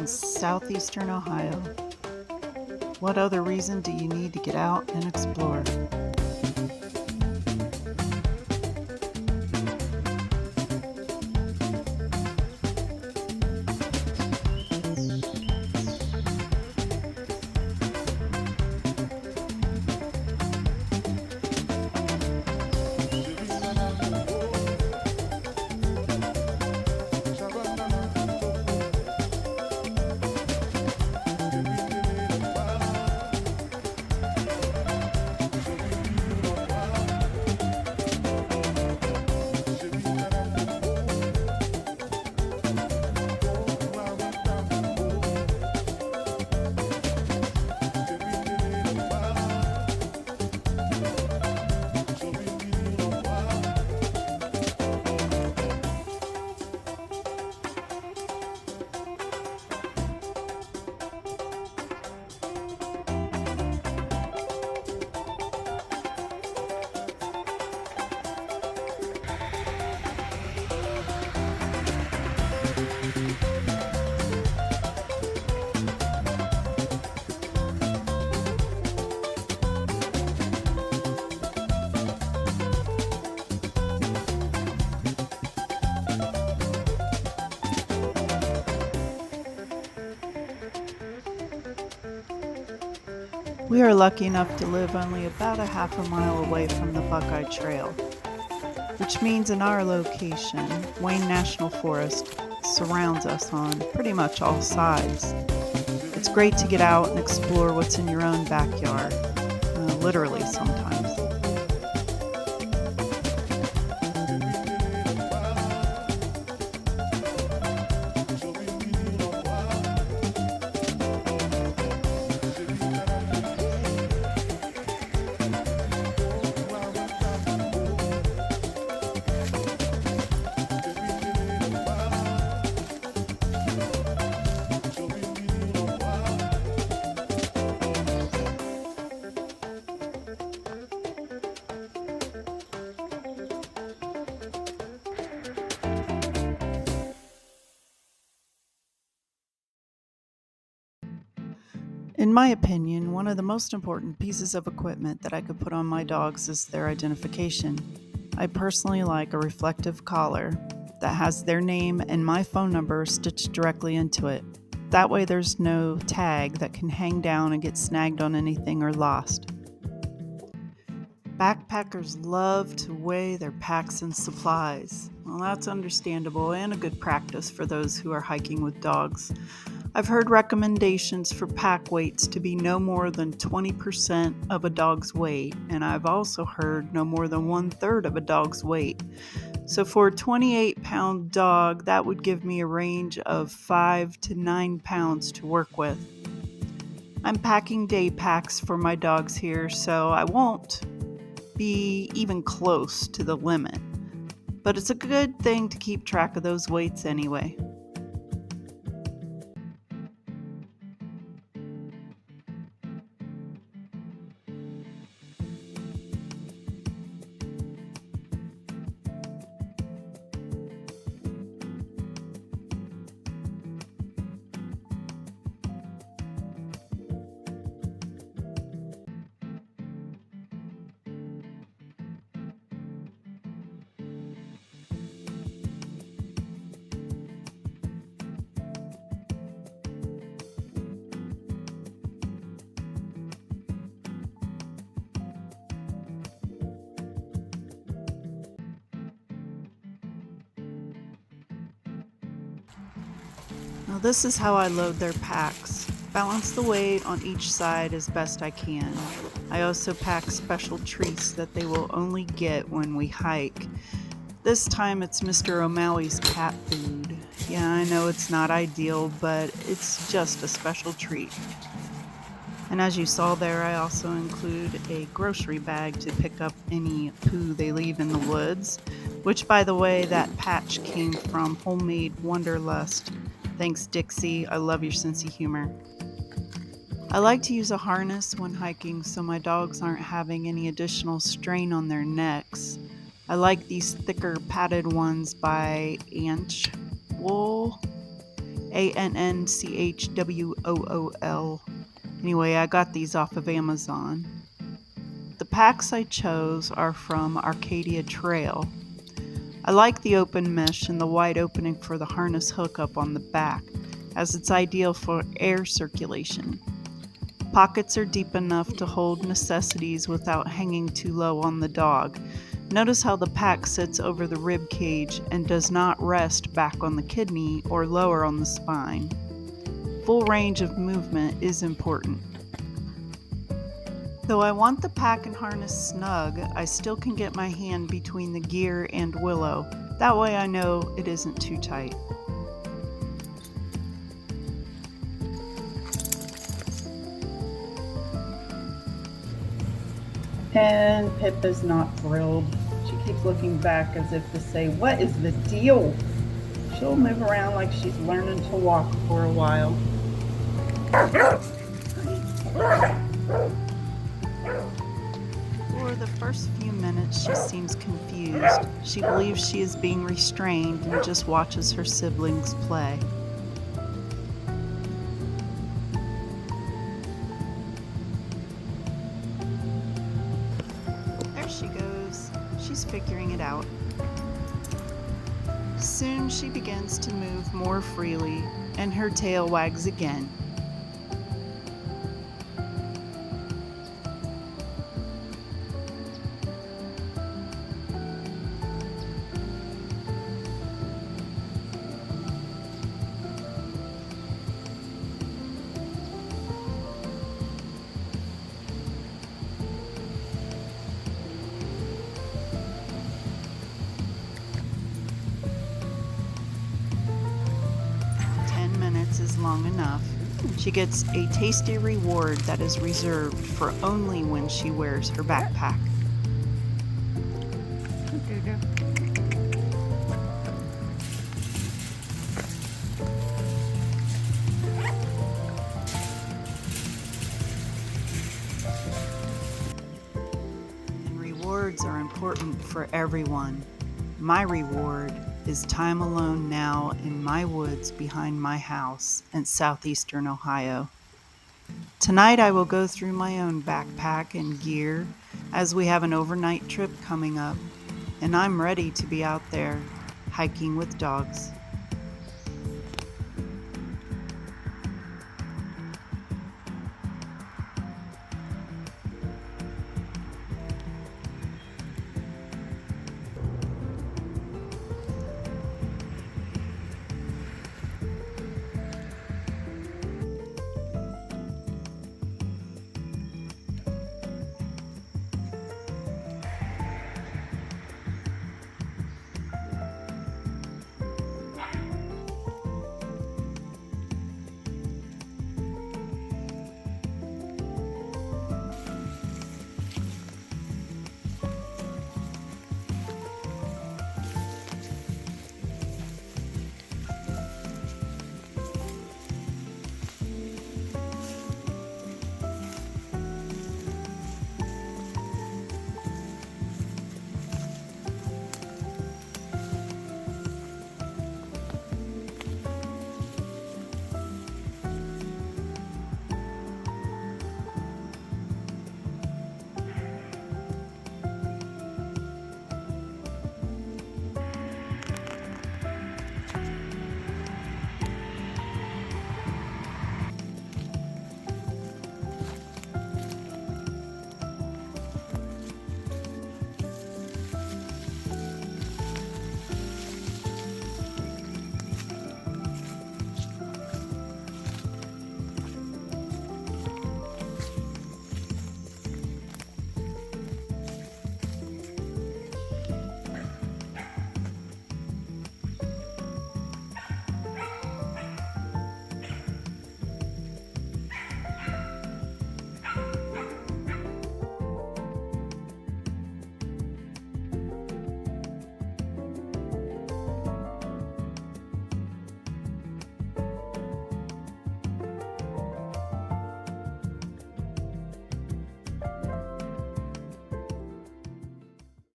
in southeastern Ohio. What other reason do you need to get out and explore? We are lucky enough to live only about a half a mile away from the Buckeye Trail, which means in our location, Wayne National Forest surrounds us on pretty much all sides. It's great to get out and explore what's in your own backyard, literally sometimes. In my opinion, one of the most important pieces of equipment that I could put on my dogs is their identification. I personally like a reflective collar that has their name and my phone number stitched directly into it. That way there's no tag that can hang down and get snagged on anything or lost. Backpackers love to weigh their packs and supplies. Well, that's understandable and a good practice for those who are hiking with dogs. I've heard recommendations for pack weights to be no more than 20% of a dog's weight, and I've also heard no more than 1/3 of a dog's weight. So for a 28-pound dog, that would give me a range of 5 to 9 pounds to work with. I'm packing day packs for my dogs here, so I won't be even close to the limit. But it's a good thing to keep track of those weights anyway. Now this is how I load their packs. Balance the weight on each side as best I can. I also pack special treats that they will only get when we hike. This time it's Mr. O'Malley's cat food. Yeah, I know it's not ideal, but it's just a special treat. And as you saw there, I also include a grocery bag to pick up any poo they leave in the woods, which, by the way, that patch came from Homemade Wonderlust. Thanks, Dixie. I love your sense of humor. I like to use a harness when hiking so my dogs aren't having any additional strain on their necks. I like these thicker padded ones by Anch Wool. Annchwool. Anyway, I got these off of Amazon. The packs I chose are from Buckeye Trail. I like the open mesh and the wide opening for the harness hookup on the back, as it's ideal for air circulation. Pockets are deep enough to hold necessities without hanging too low on the dog. Notice how the pack sits over the rib cage and does not rest back on the kidney or lower on the spine. Full range of movement is important. Though I want the pack and harness snug, I still can get my hand between the gear and Willow. That way I know it isn't too tight. And Pip is not thrilled. She keeps looking back as if to say, "What is the deal?" She'll move around like she's learning to walk for a while. For the first few minutes, she seems confused. She believes she is being restrained and just watches her siblings play. There she goes. She's figuring it out. Soon she begins to move more freely, and her tail wags again. Is long enough. She gets a tasty reward that is reserved for only when she wears her backpack. And rewards are important for everyone. My reward is time alone now in my woods behind my house in southeastern Ohio. Tonight I will go through my own backpack and gear as we have an overnight trip coming up, and I'm ready to be out there hiking with dogs.